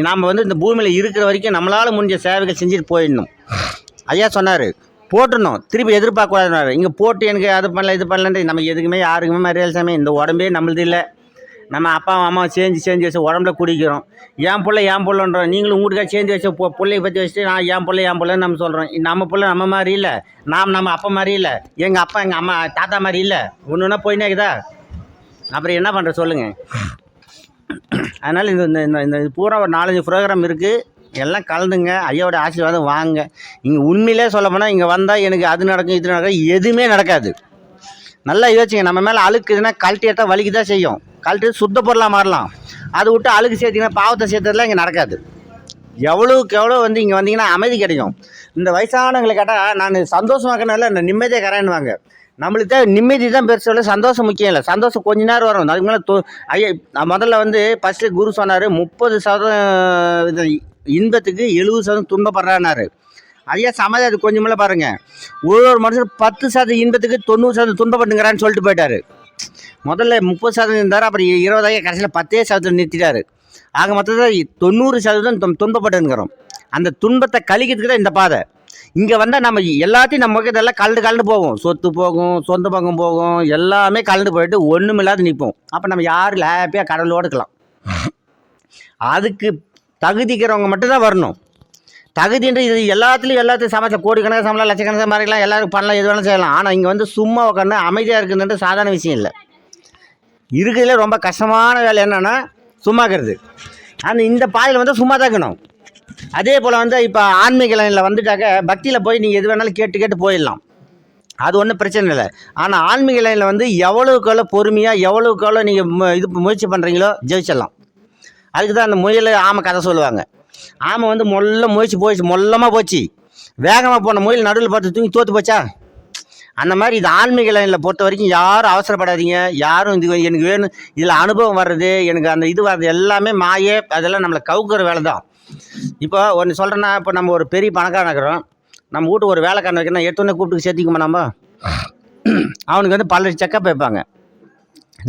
நாம் வந்து இந்த பூமியில் இருக்கிற வரைக்கும் நம்மளால் முடிஞ்ச சேவைகள் செஞ்சுட்டு போயிடணும். ஐயா சொன்னார், போட்டுடணும், திருப்பி எதிர்பார்க்கக்கூடாதுனாரு. இங்கே போட்டு எனக்கு அது பண்ணல இது பண்ணலன்ட்டு நம்ம எதுக்குமே யாருக்குமே மரியாதை சாமி. இந்த உடம்பே நம்மளது இல்லை. நம்ம அப்பா அம்மா சேர்ந்து வச்சு உடம்புல குடிக்கிறோம். என் பிள்ளைன்றோம். நீங்களும் உங்களுக்காக சேர்ந்து வச்ச பிள்ளைய பற்றி வச்சுட்டு நான் என் பிள்ளைன்னு நம்ம சொல்கிறோம். நம்ம பிள்ளை நம்ம மாதிரி இல்லை, நம்ம அப்பா மாதிரி இல்லை, எங்கள் அப்பா எங்கள் அம்மா தாத்தா மாதிரி இல்லை. ஒன்று ஒன்றா போயினே இருக்குதா, அப்புறம் என்ன பண்ணுற சொல்லுங்கள். அதனால் இந்த பூரா ஒரு 4-5 ப்ரோக்ராம் இருக்குது. எல்லாம் கலந்துங்க, ஐயாவோட ஆசீர்வாதம் வாங்க. இங்கே உண்மையிலே சொல்ல போனால் இங்கே வந்தால் எனக்கு அது நடக்கும் இது நடக்கும் எதுவுமே நடக்காது. நல்லா யோசிச்சுங்க. நம்ம மேலே அழுக்குதுன்னா கழட்டி எடுத்தால் வலிக்கு தான் செய்யும். கழட்டி சுத்த பொருளாக மாறலாம். அதை விட்டு அழுக்கு சேர்த்திங்கன்னா பாவத்தை சேர்த்ததுலாம் இங்கே நடக்காது. எவ்வளோக்கு எவ்வளோ வந்து இங்கே வந்தீங்கன்னா அமைதி கிடைக்கும். இந்த வயசானவங்களை கேட்டால் நான் சந்தோஷமாக இருக்கனால இந்த நிம்மதியாக கரையானுவாங்க. நம்மளுக்கு தான் நிம்மதி தான் பெருசு இல்லை, சந்தோஷம் முக்கியம் இல்லை. சந்தோஷம் கொஞ்ச நேரம் வரும், அதுக்கு மேலே ஐயா முதல்ல வந்து ஃபஸ்ட்டு குரு சொன்னார் 30% இன்பத்துக்கு 70% துன்பப்படுறான்னாரு. ஐயா சமாதி அது கொஞ்சமில்ல பாருங்கள். ஒரு மனுஷன் 10% இன்பத்துக்கு 90% துன்பப்பட்டுங்கிறான்னு சொல்லிட்டு போயிட்டார். முதல்ல 30% இருந்தார், அப்புறம் 20 கடைசியில் 10% நிறுத்திட்டார். ஆக மொத்தத்தில் 90% துன்பப்பட்டுங்கிறோம். அந்த துன்பத்தை கழிக்கிறதுக்கு தான் இந்த பாதை. இங்கே வந்தால் நம்ம எல்லாத்தையும் நம்ம இதெல்லாம் கலந்து போகும். சொத்து போகும், சொந்த பக்கம் போகும், எல்லாமே கலந்து போயிட்டு ஒன்றுமில்லாத நிற்போம். அப்போ நம்ம யாரும் ஹாப்பியாக கடலோடு இருக்கலாம். அதுக்கு தகுதிக்கிறவங்க மட்டும்தான் வரணும். தகுதின்ற இது எல்லாத்தையும் சமைச்ச கோடிக்கணக்காக சம்பளம், லட்சக்கணக்காக மாதிரிலாம் எல்லாருக்கும் பண்ணலாம், எது வேணாலும் செய்யலாம். ஆனால் இங்கே வந்து சும்மா உட்காந்து அமைதியாக இருக்குதுன்றது சாதாரண விஷயம் இல்லை. இருக்கிறதுல ரொம்ப கஷ்டமான வேலை என்னென்னா சும்மா இருக்கிறது. ஆனால் இந்த பாதையில் வந்து சும்மா தான் இருக்கணும். அதே போல் வந்து இப்போ ஆன்மீக லைனில் வந்துட்டாக்க பக்தியில் போய் நீங்கள் எது வேணாலும் கேட்டு போயிடலாம், அது ஒன்றும் பிரச்சனை இல்லை. ஆனால் ஆன்மீக லைனில் வந்து எவ்வளோக்கு பொறுமையாக எவ்வளோக்கு நீங்கள் இது முயற்சி பண்ணுறீங்களோ ஜெயிச்சிடலாம். அதுக்கு தான் அந்த முயல் ஆமை கதை சொல்லுவாங்க. ஆமை வந்து மொல்லமாக போச்சு, வேகமாக போன முயல் நடுவில் பார்த்து தூங்கி தோற்று போச்சா. அந்த மாதிரி இது ஆன்மீக லைனில் பொறுத்த வரைக்கும் யாரும் அவசரப்படாதீங்க. யாரும் இது எனக்கு வேணும், இதில் அனுபவம் வர்றது, எனக்கு அந்த இது வர்றது எல்லாமே மாயே, அதெல்லாம் நம்மளை கவுக்குற வேலை தான். இப்போ ஒன்று சொல்கிறேன்னா, இப்போ நம்ம ஒரு பெரிய பணக்காரன் இருக்கிறோம், நம்ம வீட்டுக்கு ஒரு வேலைக்காரன் வைக்கணும், எடுத்தோடனே கூப்பிட்டு சேர்த்திக்குமா நம்ம. அவனுக்கு வந்து பல செக்கப் வைப்பாங்க,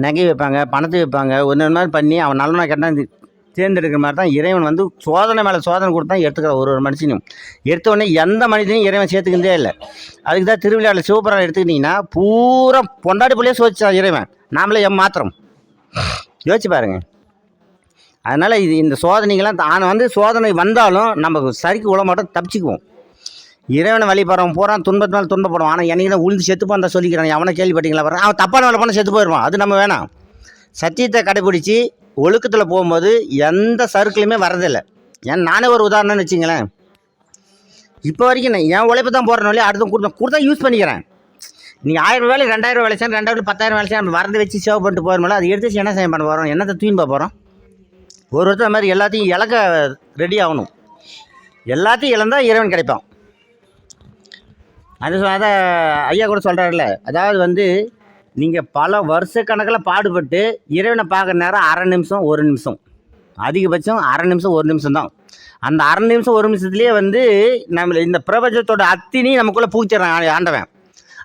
நகை வைப்பாங்க, பணத்தை வைப்பாங்க, ஒன்று மாதிரி பண்ணி அவன் நல்லவனாக கேட்டால் தேர்ந்தெடுக்கிற மாதிரி தான் இறைவன் வந்து சோதனை மேலே சோதனை கொடுத்தா எடுத்துக்கிற ஒரு மனுஷனையும். எடுத்தோடனே எந்த மனிதனையும் இறைவன் சேர்த்துக்கிட்டே இல்லை. அதுக்கு தான் திருவிழாவில் சிவபுராணம் எடுத்துக்கிட்டிங்கன்னா பூரா பொண்டாடி பிள்ளையே சோதிச்சான் இறைவன், நாமளே மாத்திரம் யோசிச்சு பாருங்க. அதனால் இந்த சோதனைகள்லாம் தான் வந்து சோதனை வந்தாலும் நம்ம சரிக்கு விட மாட்டோம், தப்பிச்சுக்குவோம். இறைவனை வழிபடுறவன் பூரா துன்பத்தினால துன்பப்படுவான். ஆனால் என்னைக்கு தான் உழுந்து செத்து போகிறதா சொல்லிக்கிறான். அவனை கேள்விப்பட்டீங்களா பாரு, அவன் தப்பான வேலை பண்ண செத்து போயிடுவான். அது நம்ம வேணாம். சத்தியத்தை கடைபிடிச்சி ஒழுக்கத்தில் போகும்போது எந்த சறுக்குலையுமே வரதில்லை. ஏன் நானே ஒரு உதாரணம்னு வச்சுங்களேன். இப்போ வரைக்கும் நான் என் உழைப்பு தான் போடுறேன் இல்லையா, அடுத்த கொடுத்தா யூஸ் பண்ணிக்கிறேன். நீங்கள் 1000 வேலை 2000 வேலை செய்யணும், 2000 10,000 வேலை செய்யணும், வரது வச்சு சேவ் பண்ணிட்டு போகிறோம்ல, அது எடுத்து என்ன செய்ய பண்ண போகிறோம், என்னத்தை தூயின் பார்க்க போகிறோம். ஒருத்தர் மாதிரி எல்லாத்தையும் இழக்க ரெடி ஆகணும். எல்லாத்தையும் இழந்தால் இறைவன் கிடைப்பான். அதை ஐயா கூட சொல்கிறாருல்ல, அதாவது வந்து நீங்கள் பல வருஷக்கணக்கில் பாடுபட்டு இறைவனை பார்க்குற நேரம் 1/2 நிமிஷம் 1 நிமிஷம், அதிகபட்சம் 1/2 நிமிஷம் 1 நிமிஷம் தான். அந்த 1/2 நிமிஷம் 1 நிமிஷத்துலேயே வந்து நம்மளை இந்த பிரபஞ்சத்தோட அத்தினி நமக்குள்ளே பூச்சிடுறான் ஆண்டவன்.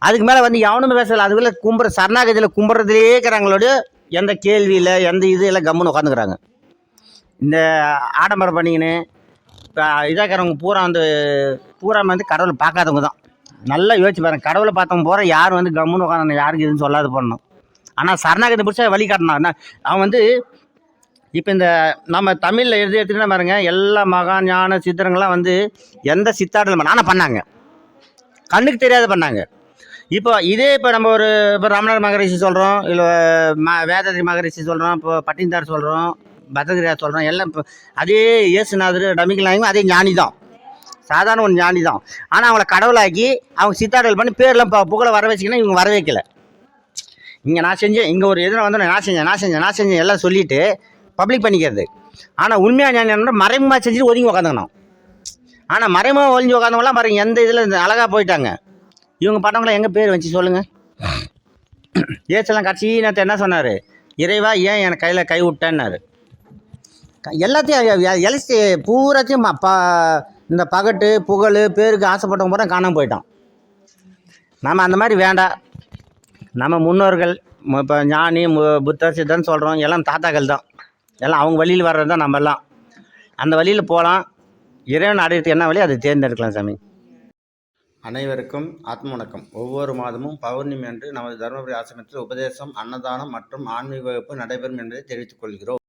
அதுக்கு மேலே வந்து எவனுமே பேசலை. அதுக்குள்ளே சரணாகதியில் கும்பிட்றதுலே இருக்கிறாங்களோட எந்த கேள்வியில் எந்த இது எல்லாம் கம்முன்னு உட்காந்துக்கிறாங்க. இந்த ஆடம்பரம் பண்ணிக்கின்னு இப்போ இதாக்கிறவங்க பூரா வந்து கடவுளை பார்க்காதவங்க தான். நல்லா யோசிச்சு பாருங்க. கடவுளை பார்த்தவங்க போகிற யாரும் வந்து கம்முன்னு உட்காந்து யாருக்கு இதுன்னு சொல்லாது பண்ணணும். ஆனால் சரணாகதி பிடிச்சா வழி காட்டினான். அவன் வந்து இப்போ இந்த நம்ம தமிழில் எடுத்துக்கிட்டா பாருங்க, எல்லா மகான் ஞான சித்தரங்கள்லாம் வந்து எந்த சித்தாடலும் ஆனால் பண்ணாங்க, கண்ணுக்கு தெரியாத பண்ணாங்க. இப்போ நம்ம இப்போ ரமணர் மகரிஷி சொல்கிறோம், இல்லை வேதாத்ரி மகரிஷி சொல்கிறோம், இப்போ பட்டினத்தார் சொல்கிறோம், பத்ரகிரியார் சொல்கிறோம், எல்லாம் இப்போ அதே இயேசுநாதர் டமிக்கலாங்க, அதே ஞானி தான், சாதாரண ஒரு ஞானி தான். ஆனால் அவங்கள கடவுளாக்கி அவங்க சித்தாடல் பண்ணி பேர்லாம் புகழை வர வச்சிங்கன்னா இவங்க வர வைக்கல. இங்கே நான் செஞ்சேன், இங்கே ஒரு எதிராக வந்து நான் செஞ்சேன் எல்லாம் சொல்லிவிட்டு பப்ளிக் பண்ணிக்கிறது. ஆனால் உண்மையாக ஞானி மறைமுகமாக செஞ்சுட்டு ஒதுங்கி உட்காந்துக்கணும். ஆனால் மறைமுகமாக ஒழிஞ்சு உட்காந்தவங்களாம் பாருங்கள் எந்த இதில் அழகாக போயிட்டாங்க. இவங்க பண்ணவங்களாம் எங்கே பேர் வச்சு சொல்லுங்கள். ஏசெல்லாம் கட்சி நேரத்தை என்ன சொன்னார், இறைவா ஏன் என் கையில் கை விட்டேன்னாரு. எல்லாத்தையும் எலசி பூராத்தையும் இந்த பகட்டு புகழ் பேருக்கு ஆசைப்பட்டவங்க பூரா காணாமல் போயிட்டான். நம்ம அந்த மாதிரி வேண்டாம். நம்ம முன்னோர்கள் இப்போ ஞானி புத்தர் சித்தன்னு சொல்கிறோம், எல்லாம் தாத்தாக்கள் தான், எல்லாம் அவங்க வழியில் வர்றது தான் நம்ம எல்லாம். அந்த வழியில் போகலாம். இறைவன் அடையிறதுக்கு என்ன வழி அதை தேர்ந்தெடுக்கலாம் சாமி. அனைவருக்கும் ஆத்ம வணக்கம். ஒவ்வொரு மாதமும் பௌர்ணமி அன்று நமது தருமபுரி ஆசிரமத்தில் உபதேசம், அன்னதானம் மற்றும் ஆன்மீக வகுப்பு நடைபெறும் என்பதை தெரிவித்துக் கொள்கிறோம்.